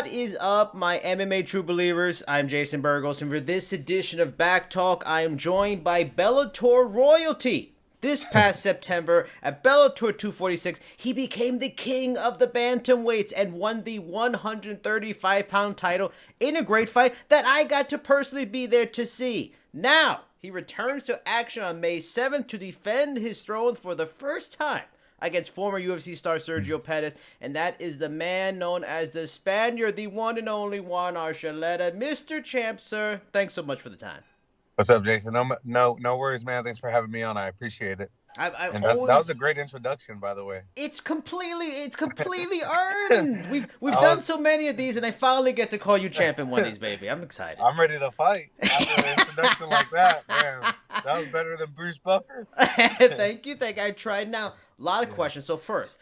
What is up, my MMA true believers? I'm Jason Burgos, and for this edition of Back Talk, I am joined by Bellator royalty. This past September at Bellator 246, he became the king of the bantamweights and won the 135-pound title in a great fight that I got to personally be there to see. Now, he returns to action on May 7th to defend his throne for the first time against former UFC star Sergio Pettis, and that is the man known as the Spaniard, the one and only Juan Archuleta. Mr. Champ, sir, thanks so much for the time. What's up, Jason? No worries, man. Thanks for having me on. I appreciate it. That was a great introduction, by the way. It's completely earned. We've done so many of these, and I finally get to call you champ in one of these, baby. I'm excited. I'm ready to fight after an introduction like that, man. That was better than Bruce Buffer. Thank you. I tried. Now, a lot of questions. So first,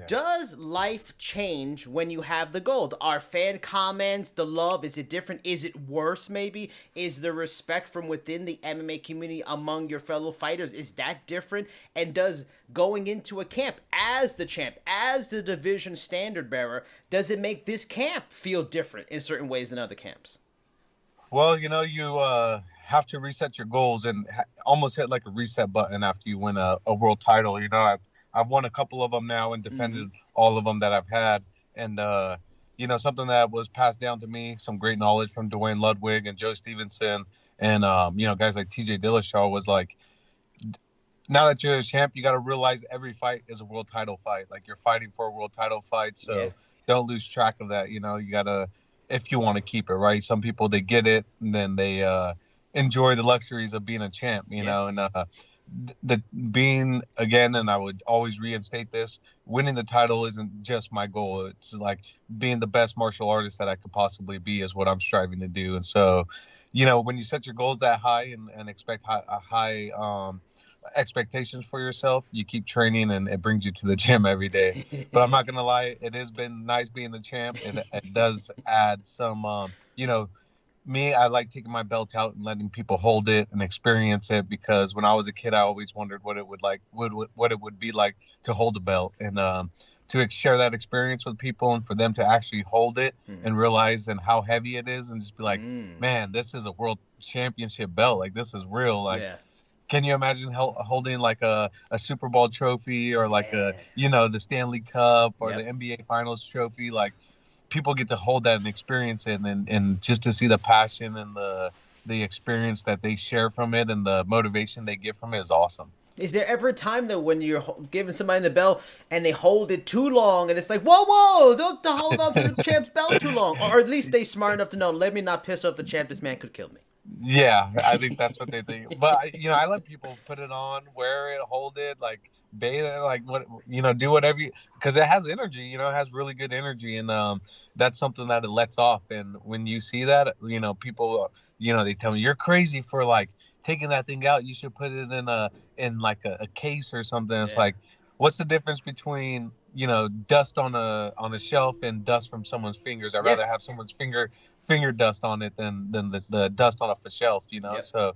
does life change when you have the gold? Are fan comments, the love, is it different? Is it worse, maybe? Is the respect from within the MMA community among your fellow fighters, is that different? And does going into a camp as the champ, as the division standard bearer, does it make this camp feel different in certain ways than other camps? Well, you have to reset your goals and almost hit like a reset button after you win a world title. I've won a couple of them now and defended all of them that I've had. And, something that was passed down to me, some great knowledge from Dwayne Ludwig and Joe Stevenson and, guys like TJ Dillashaw was like, now that you're a champ, you got to realize every fight is a world title fight. Like, you're fighting for a world title fight. So don't lose track of that. You got to, if you want to keep it, right? Some people, they get it and then they enjoy the luxuries of being a champ, know, and the being, again, and I would always reinstate this, winning the title isn't just my goal. It's like being the best martial artist that I could possibly be is what I'm striving to do. And so, when you set your goals that high and expect high expectations for yourself, you keep training and it brings you to the gym every day. But I'm not gonna lie, it has been nice being the champ. It does add some me, I like taking my belt out and letting people hold it and experience it, because when I was a kid, I always wondered what it would be like to hold a belt and to share that experience with people and for them to actually hold it and realize and how heavy it is and just be like, man, this is a world championship belt. Like, this is real. Like, can you imagine holding like a Super Bowl trophy or like the Stanley Cup or the NBA Finals trophy? Like, people get to hold that and experience it, and just to see the passion and the experience that they share from it and the motivation they get from it is awesome. Is there ever a time, though, when you're giving somebody the belt and they hold it too long and it's like, whoa, don't hold on to the champ's belt too long? Or at least they smart enough to know, let me not piss off the champ, this man could kill me. Yeah, I think that's what they think. But, I let people put it on, wear it, hold it, like, bathe it, like, do whatever because it has energy, it has really good energy. And that's something that it lets off. And when you see that, people, they tell me, you're crazy for, like, taking that thing out. You should put it in a case or something. It's like, what's the difference between, dust on a shelf and dust from someone's fingers? I'd rather have someone's finger dust on it than the dust on a shelf, So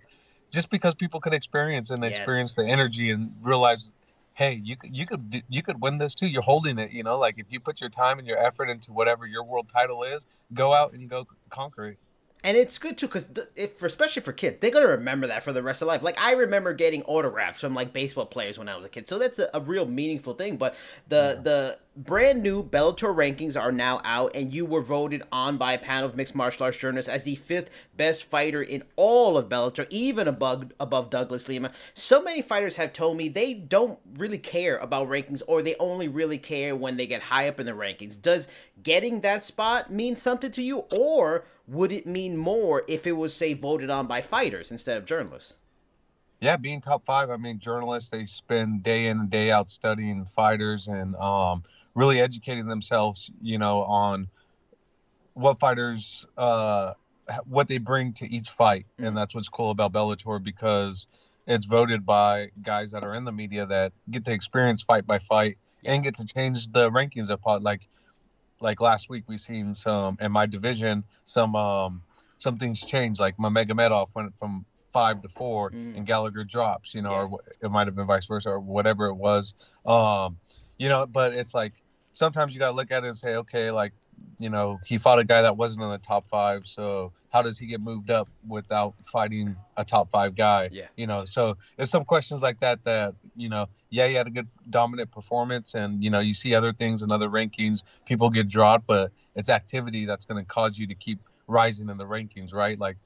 just because people could experience the energy and realize, hey, you could win this too. You're holding it, like, if you put your time and your effort into whatever your world title is, go out and go conquer it. And it's good too, because especially for kids, they're gonna remember that for the rest of life. Like, I remember getting autographs from like baseball players when I was a kid, so that's a real meaningful thing. But the brand new Bellator rankings are now out, and you were voted on by a panel of mixed martial arts journalists as the 5th best fighter in all of Bellator, even above Douglas Lima. So many fighters have told me they don't really care about rankings, or they only really care when they get high up in the rankings. Does getting that spot mean something to you, or would it mean more if it was, say, voted on by fighters instead of journalists? Yeah, being top 5, I mean, journalists, they spend day in and day out studying fighters and really educating themselves, on what fighters, what they bring to each fight. And that's what's cool about Bellator, because it's voted by guys that are in the media that get to experience fight by fight and get to change the rankings of like last week, we seen some in my division, some things changed. Like Magomedov went from 5 to 4 and Gallagher drops, or it might have been vice versa or whatever it was. But it's like, sometimes you got to look at it and say, okay, like, he fought a guy that wasn't in the top 5. So how does he get moved up without fighting a top 5 guy? Yeah. So there's some questions like that, yeah, he had a good dominant performance, and, you see other things in other rankings, people get dropped, but it's activity that's going to cause you to keep rising in the rankings, right? Like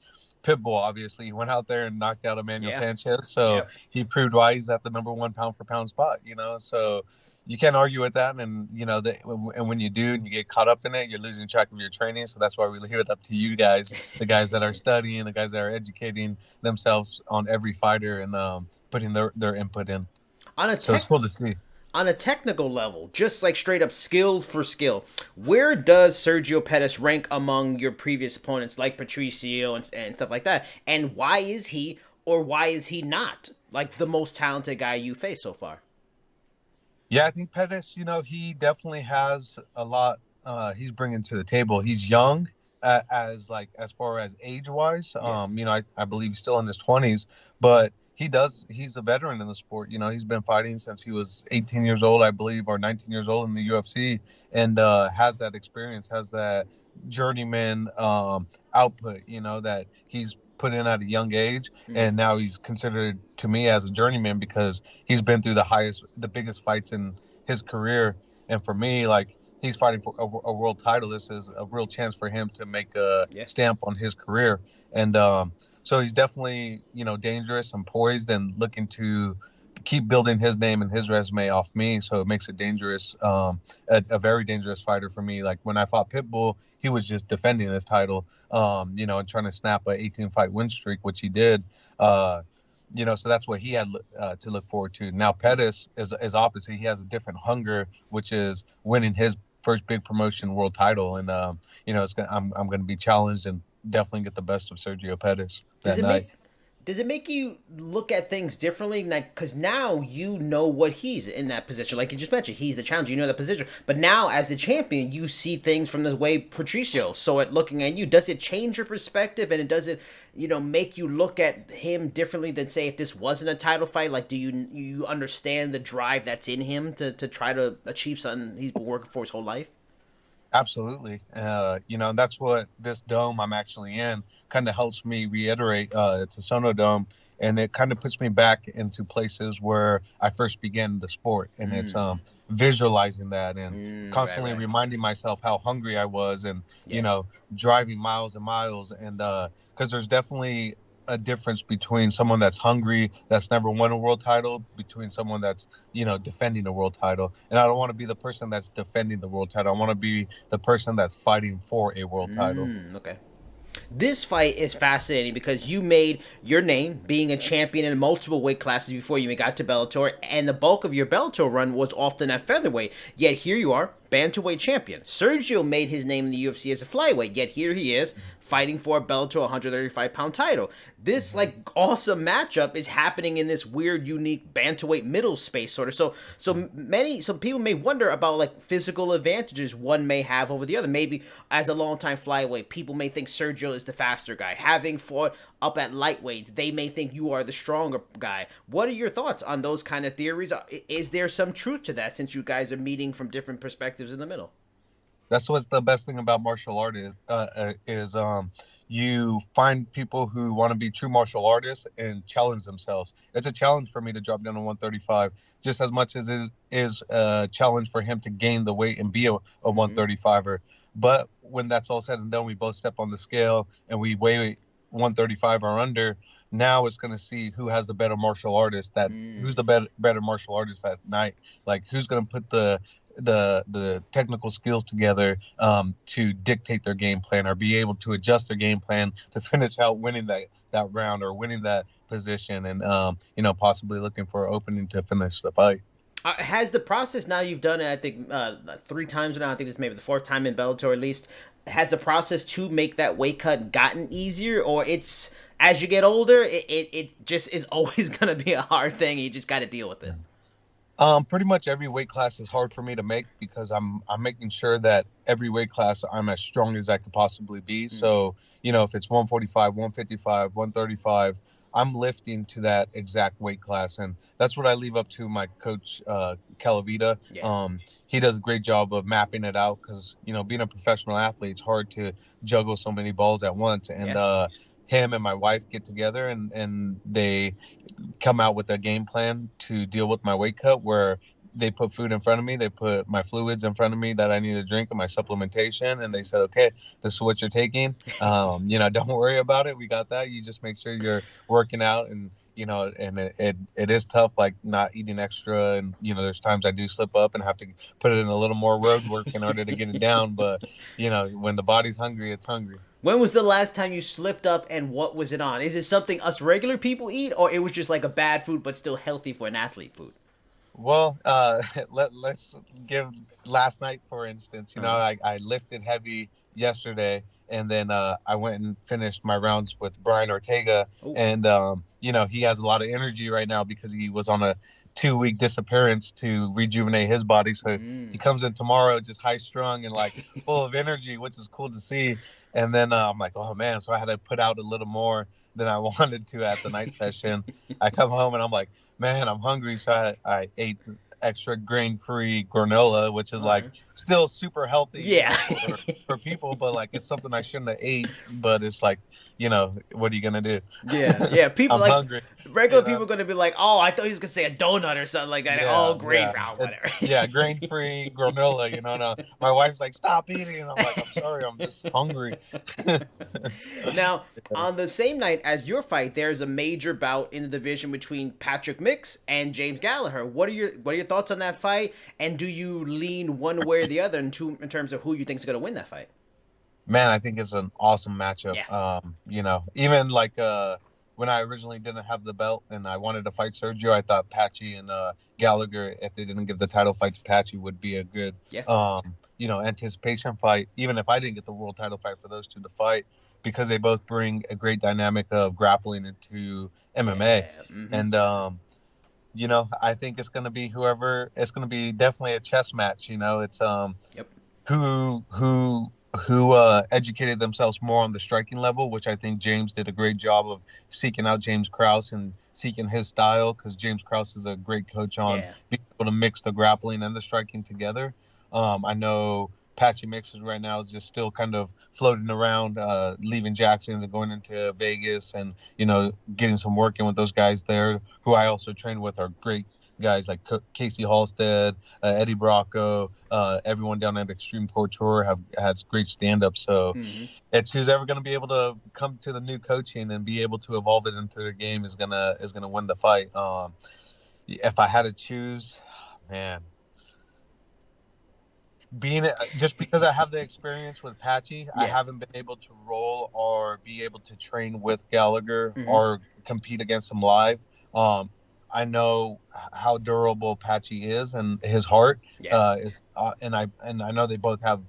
Pitbull, obviously, he went out there and knocked out Emmanuel Sanchez. So he proved why he's at the number 1 pound for pound spot, so you can't argue with that. And, and when you do and you get caught up in it, you're losing track of your training. So that's why we leave it up to you guys, the guys that are studying, the guys that are educating themselves on every fighter and putting their input in. So it's cool to see. On a technical level, just like straight up skill for skill, where does Sergio Pettis rank among your previous opponents like Patricio and stuff like that? And why is he or why is he not like the most talented guy you face so far? Yeah, I think Pettis, he definitely has a lot he's bringing to the table. He's young as far as age-wise. I believe he's still in his 20s, but he's a veteran in the sport. He's been fighting since he was 18 years old, I believe, or 19 years old in the UFC, and has that experience, has that journeyman output, that he's put in at a young age. And now he's considered to me as a journeyman because he's been through the biggest fights in his career. And for me, like, he's fighting for a world title. This is a real chance for him to make a stamp on his career. And so he's definitely, dangerous and poised and looking to keep building his name and his resume off me. So it makes it dangerous, a very dangerous fighter for me. Like when I fought Pitbull, he was just defending his title, and trying to snap an 18-fight win streak, which he did. So that's what he had to look forward to. Now Pettis is opposite. He has a different hunger, which is winning his first big promotion world title. And, I'm going to be challenged and definitely get the best of Sergio Pettis that night. Does it make you look at things differently? Like, because now you know what he's in that position. Like you just mentioned, he's the challenger. You know that position. But now, as the champion, you see things from the way Patricio saw it looking at you. Does it change your perspective? And it does it, make you look at him differently than, say, if this wasn't a title fight? Like, do you understand the drive that's in him to try to achieve something he's been working for his whole life? Absolutely. And that's what this dome I'm actually in kind of helps me reiterate. It's a Sono Dome, and it kind of puts me back into places where I first began the sport. And it's visualizing that and constantly reminding myself how hungry I was and, driving miles and miles. And because there's definitely a difference between someone that's hungry, that's never won a world title, between someone that's, defending a world title. And I don't want to be the person that's defending the world title. I want to be the person that's fighting for a world title. Okay. This fight is fascinating because you made your name being a champion in multiple weight classes before you got to Bellator, and the bulk of your Bellator run was often at featherweight. Yet here you are, bantamweight champion. Sergio made his name in the UFC as a flyweight, yet here he is fighting for a Bellator 135-pound title. This awesome matchup is happening in this weird, unique bantamweight middle space sort of. So people may wonder about physical advantages one may have over the other. Maybe as a longtime flyweight, people may think Sergio is the faster guy. Having fought up at lightweights, they may think you are the stronger guy. What are your thoughts on those kind of theories? Is there some truth to that since you guys are meeting from different perspectives in the middle? That's what's the best thing about martial art is you find people who want to be true martial artists and challenge themselves. It's a challenge for me to drop down to 135, just as much as it is a challenge for him to gain the weight and be a 135er. But when that's all said and done, we both step on the scale and we weigh 135 or under. Now it's going to see who has the better martial artist, who's the better martial artist that night. Like who's going to put the technical skills together to dictate their game plan or be able to adjust their game plan to finish out winning that round or winning that position and possibly looking for an opening to finish the fight. Has the process, now you've done it, I think 3 times now, I think this may be the 4th time in Bellator at least, has the process to make that weight cut gotten easier, or it's as you get older it just is always going to be a hard thing, you just got to deal with it? Pretty much every weight class is hard for me to make because I'm making sure that every weight class I'm as strong as I could possibly be. So, if it's 145, 155, 135, I'm lifting to that exact weight class, and that's what I leave up to my coach, Calavita. Yeah. He does a great job of mapping it out because, being a professional athlete, it's hard to juggle so many balls at once. And him and my wife get together, and they come out with a game plan to deal with my weight cut, where they put food in front of me, they put my fluids in front of me that I need to drink, and my supplementation, and they said, okay, this is what you're taking. Don't worry about it, we got that. You just make sure you're working out. And and it is tough, like not eating extra, and there's times I do slip up and have to put it in a little more road work in order to get it down. But when the body's hungry, it's hungry. When was the last time you slipped up, and what was it on? Is it something us regular people eat, or it was just like a bad food but still healthy for an athlete food? Well, let's give last night, for instance. I lifted heavy yesterday, and then I went and finished my rounds with Brian Ortega. Ooh. And he has a lot of energy right now because he was on a 2-week disappearance to rejuvenate his body. So he comes in tomorrow just high strung and like full of energy, which is cool to see. And then I'm like, oh man, so I had to put out a little more than I wanted to at the night session. I come home and I'm like, man, I'm hungry. So I ate extra grain-free granola, which is like still super healthy for people, but like it's something I shouldn't have ate. But it's like, what are you gonna do? Yeah. People I'm like hungry. Regular people are gonna be like, oh, I thought he was gonna say a donut or something like that. Grain whatever. Grain-free granola. No. My wife's like, stop eating. And I'm like, I'm sorry, I'm just hungry. Now, on the same night as your fight, there's a major bout in the division between Patrick Mix and James Gallagher. What are your thoughts on that fight? And do you lean one way or the other in terms of who you think is gonna win that fight? Man, I think it's an awesome matchup. Yeah. Even like when I originally didn't have the belt and I wanted to fight Sergio, I thought Patchy and Gallagher, if they didn't give the title fight to Patchy, would be a good, anticipation fight. Even if I didn't get the world title fight, for those two to fight, because they both bring a great dynamic of grappling into MMA. Yeah. And I think it's going to be whoever. It's going to be definitely a chess match. It's who educated themselves more on the striking level, which I think James did a great job of seeking out James Krause and seeking his style, because James Krause is a great coach on being able to mix the grappling and the striking together. I know Patchy Mixers right now is just still kind of floating around, leaving Jackson's and going into Vegas and, getting some work in with those guys there, who I also train with, are great guys like Casey Halstead, Eddie Bracco, everyone down at Extreme Couture have had great stand-up. So it's who's ever going to be able to come to the new coaching and be able to evolve it into their game is gonna win the fight. If I had to choose, man, just because I have the experience with Patchy, I haven't been able to roll or be able to train with Gallagher or compete against him live. I know how durable Patchy is, and his heart is, and I know they both have.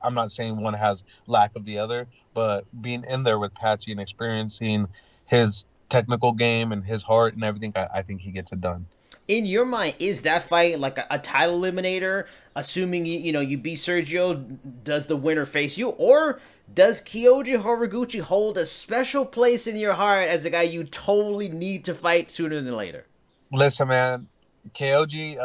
I'm not saying one has lack of the other, but being in there with Patchy and experiencing his technical game and his heart and everything, I think he gets it done. In your mind, is that fight like a title eliminator? Assuming you beat Sergio, does the winner face you, or does Kyoji Horiguchi hold a special place in your heart as a guy you totally need to fight sooner than later? Listen, man, Kyoji,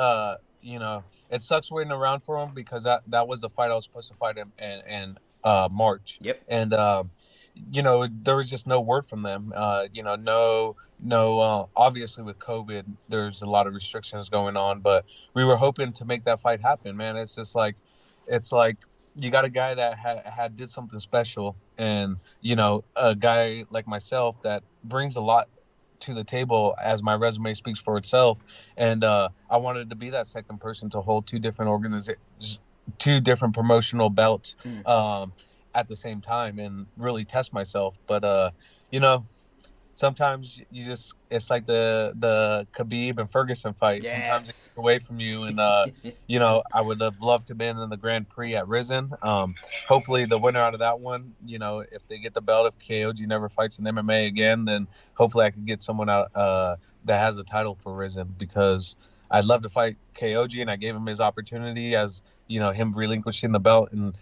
it sucks waiting around for him, because that was the fight I was supposed to fight him in March. Yep. And there was just no word from them. No. Obviously with COVID, there's a lot of restrictions going on, but we were hoping to make that fight happen, man. It's just like, you got a guy that had did something special, and a guy like myself that brings a lot to the table, as my resume speaks for itself. And I wanted to be that second person to hold two different promotional belts at the same time and really test myself. But sometimes it's like the Khabib and Ferguson fight. Yes. Sometimes it gets away from you. And I would have loved to have been in the Grand Prix at RIZIN. Hopefully the winner out of that one, if they get the belt, if Kyoji never fights in MMA again, then hopefully I could get someone out that has a title for RIZIN, because I'd love to fight Kyoji, and I gave him his opportunity as him relinquishing the belt and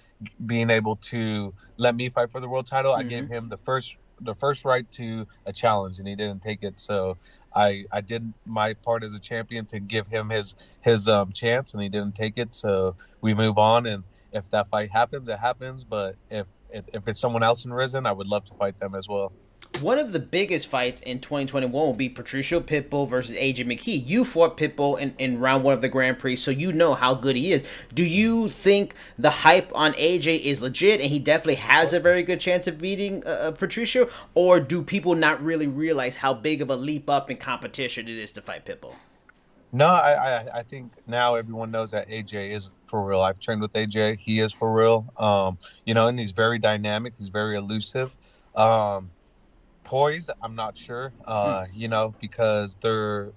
being able to let me fight for the world title. I gave him the first first right to a challenge, and he didn't take it. So I did my part as a champion to give him his chance, and he didn't take it. So we move on, and if that fight happens, it happens. But if it's someone else in RIZIN, I would love to fight them as well. One of the biggest fights in 2021 will be Patricio Pitbull versus AJ McKee. You fought Pitbull in round 1 of the Grand Prix, so you know how good he is. Do you think the hype on AJ is legit and he definitely has a very good chance of beating Patricio? Or do people not really realize how big of a leap up in competition it is to fight Pitbull? No, I think now everyone knows that AJ is for real. I've trained with AJ. He is for real. And he's very dynamic. He's very elusive. Poised, I'm not sure, because there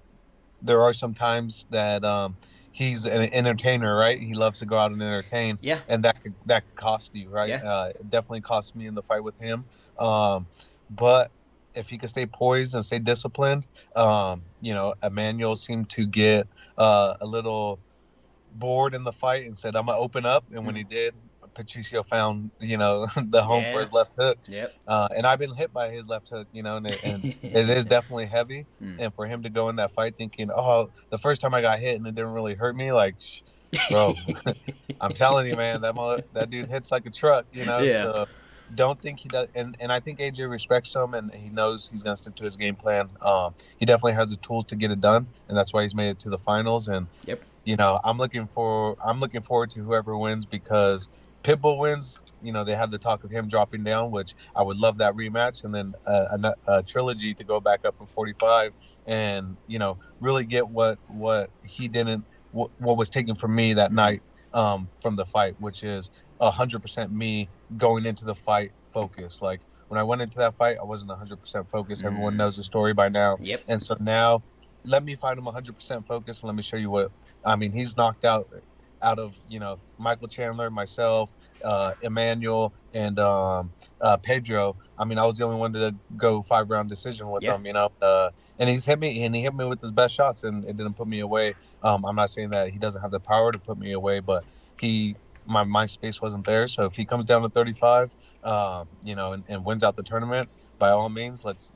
are some times that he's an entertainer, right? He loves to go out and entertain, and that could cost you, right? It definitely cost me in the fight with him. But if he could stay poised and stay disciplined, Emmanuel seemed to get a little bored in the fight and said, "I'm gonna open up," and when he did, Patricio found, the home for his left hook. Yep. And I've been hit by his left hook, and it is definitely heavy. And for him to go in that fight thinking, oh, the first time I got hit and it didn't really hurt me, like, bro, I'm telling you, man, that dude hits like a truck, So don't think he does. And I think AJ respects him, and he knows he's going to stick to his game plan. He definitely has the tools to get it done, and that's why he's made it to the finals. And, I'm looking forward to whoever wins, because Pitbull wins, they have the talk of him dropping down, which I would love that rematch, and then a trilogy to go back up in 45 and, really get what he didn't, what was taken from me that night from the fight, which is 100% me going into the fight focused. Like, when I went into that fight, I wasn't 100% focused. Everyone knows the story by now. Yep. And so now let me fight him 100% focused, and let me show you he's knocked out of, Michael Chandler, myself, Emmanuel, and Pedro. I was the only one to go 5-round decision with him, and he hit me with his best shots, and it didn't put me away. I'm not saying that he doesn't have the power to put me away, but my space wasn't there. So if he comes down to 35, and wins out the tournament, by all means, let's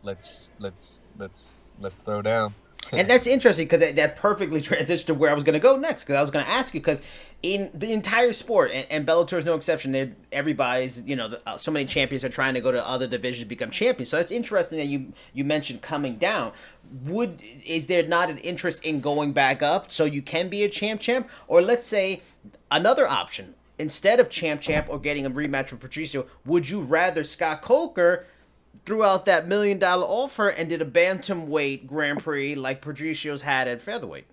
throw down. And that's interesting, because that perfectly transitions to where I was going to go next, because I was going to ask you, because in the entire sport, and Bellator is no exception, everybody's, so many champions are trying to go to other divisions to become champions. So that's interesting that you mentioned coming down. Is there not an interest in going back up so you can be a champ? Or let's say another option, instead of champ or getting a rematch with Patricio, would you rather Scott Coker threw out that $1 million offer and did a bantamweight Grand Prix like Patricio's had at featherweight?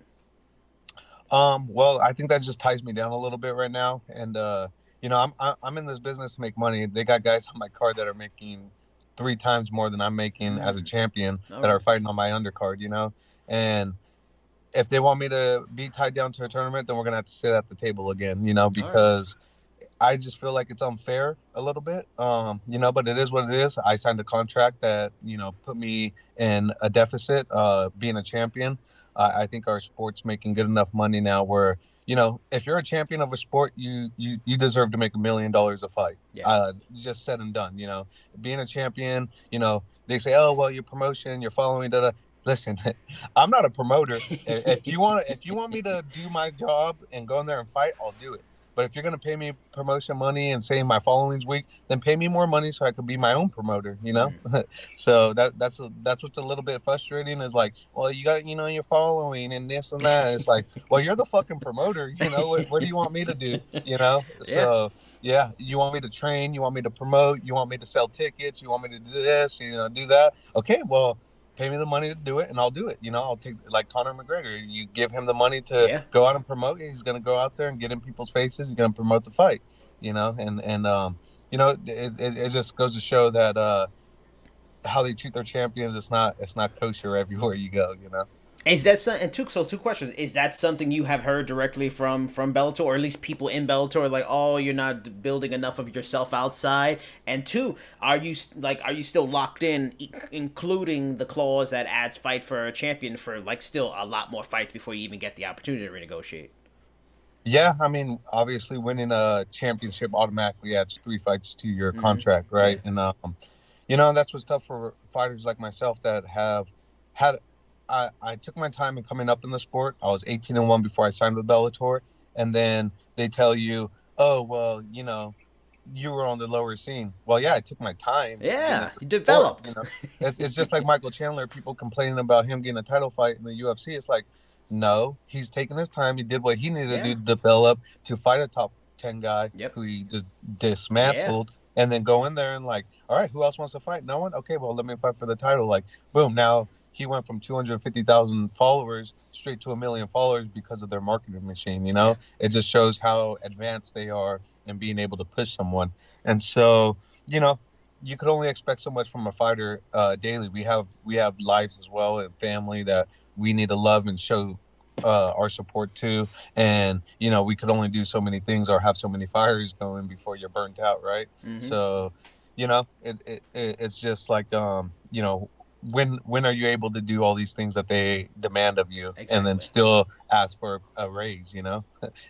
Well, I think that just ties me down a little bit right now, and I'm in this business to make money. They got guys on my card that are making 3 times more than I'm making as a champion that are fighting on my undercard, and if they want me to be tied down to a tournament, then we're gonna have to sit at the table again, because I just feel like it's unfair a little bit, but it is what it is. I signed a contract that, put me in a deficit, being a champion. I think our sport's making good enough money now where, if you're a champion of a sport, you deserve to make $1 million a fight. Just said and done, being a champion, they say, oh, well, your promotion, your following, Listen, I'm not a promoter. If you want me to do my job and go in there and fight, I'll do it. But if you're going to pay me promotion money and say my following's weak, then pay me more money so I could be my own promoter, So that's what's a little bit frustrating, is like, well, you got, your following and this and that. It's like, well, you're the fucking promoter, what do you want me to do, So, yeah, you want me to train, you want me to promote, you want me to sell tickets, you want me to do this, do that. Okay, well, pay me the money to do it, and I'll do it. I'll take, like Conor McGregor. You give him the money to go out and promote. He's going to go out there and get in people's faces. He's going to promote the fight. It just goes to show that how they treat their champions. It's not kosher everywhere you go. Is that something? And two questions. Is that something you have heard directly from Bellator, or at least people in Bellator, like, oh, you're not building enough of yourself outside? And 2, are you still locked in, including the clause that adds fight for a champion for still a lot more fights before you even get the opportunity to renegotiate? Yeah, obviously winning a championship automatically adds 3 fights to your contract, right? And You know, that's what's tough for fighters like myself that have had. I took my time in coming up in the sport. I was 18-1 before I signed with Bellator, and then they tell you, "Oh, well, you know, you were on the lower scene." Well, yeah, I took my time getting Yeah, into you the sport. You developed. know, it's just like Michael Chandler. People complaining about him getting a title fight in the UFC. It's like, no, he's taking his time. He did what he needed to Yeah. do to develop to fight a top 10 guy Yep. who he just Yeah. dismantled, and then go in there and like, all right, who else wants to fight? No one. Okay, well, let me fight for the title. Like, boom, now he went from 250,000 followers straight to 1 million followers because of their marketing machine. You Yeah. know, it just shows how advanced they are in being able to push someone. And so, you know, you could only expect so much from a fighter daily. We have lives as well and family that we need to love and show our support to. And you know, we could only do so many things or have so many fires going before you're burnt out, right? Mm-hmm. So, you know, it's just like you know, when are you able to do all these things that they demand of you and then Exactly. still ask for a raise? You know,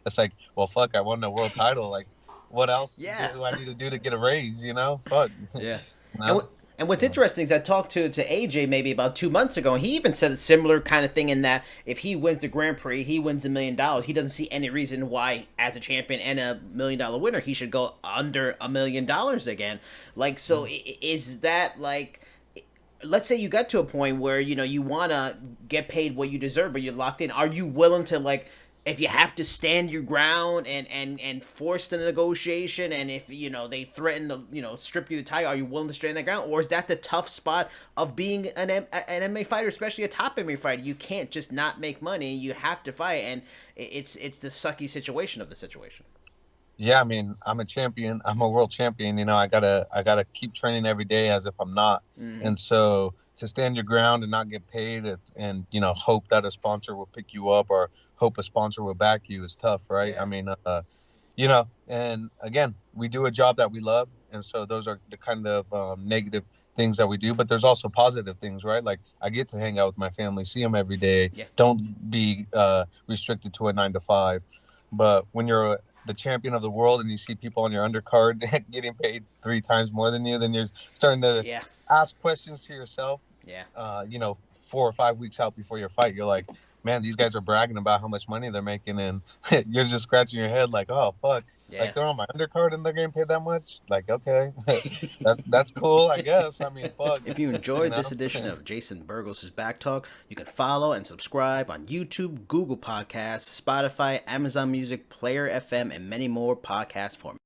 it's like, well, fuck, I won a world title. Like, what else Yeah. do I need to do to get a raise? You know, fuck. Yeah. You And know? what, and what's So, interesting is I talked to AJ maybe about 2 months ago, and he even said a similar kind of thing in that if he wins the Grand Prix, he wins $1 million. He doesn't see any reason why, as a champion and $1 million winner, he should go under $1 million again. Like, so is that like? Let's say you got to a point where you want to get paid what you deserve, but you're locked in. Are you willing to, like, if you have to stand your ground and force the negotiation, and if they threaten to strip you the title, are you willing to stand that ground, or is that the tough spot of being an MMA fighter, especially a top MMA fighter? You can't just not make money. You have to fight, and it's the sucky situation of the situation. yeah, I mean, I'm a champion. I'm a world champion. You know, I gotta keep training every day as if I'm not. Mm-hmm. And so to stand your ground and not get paid, and you know, hope that a sponsor will pick you up or hope a sponsor will back you is tough, right? I Yeah. mean, you know, and again, we do a job that we love, and so those are the kind of negative things that we do. But there's also positive things, right? Like I get to hang out with my family, see them every day. Yeah. Don't be restricted to a 9 to 5. But when you're the champion of the world and you see people on your undercard getting paid 3 times more than you, then you're starting to Yeah. ask questions to yourself. Yeah. You know, 4 or 5 weeks out before your fight, you're like, man, these guys are bragging about how much money they're making, and you're just scratching your head like, oh fuck, Yeah. like they're on my undercard and they're getting paid that much. Like, okay, that's cool, I guess. I mean, fuck, If you you enjoyed know. this edition of Jason Burgos' Back Talk, you can follow and subscribe on YouTube, Google Podcasts, Spotify, Amazon Music, Player FM, and many more podcast formats.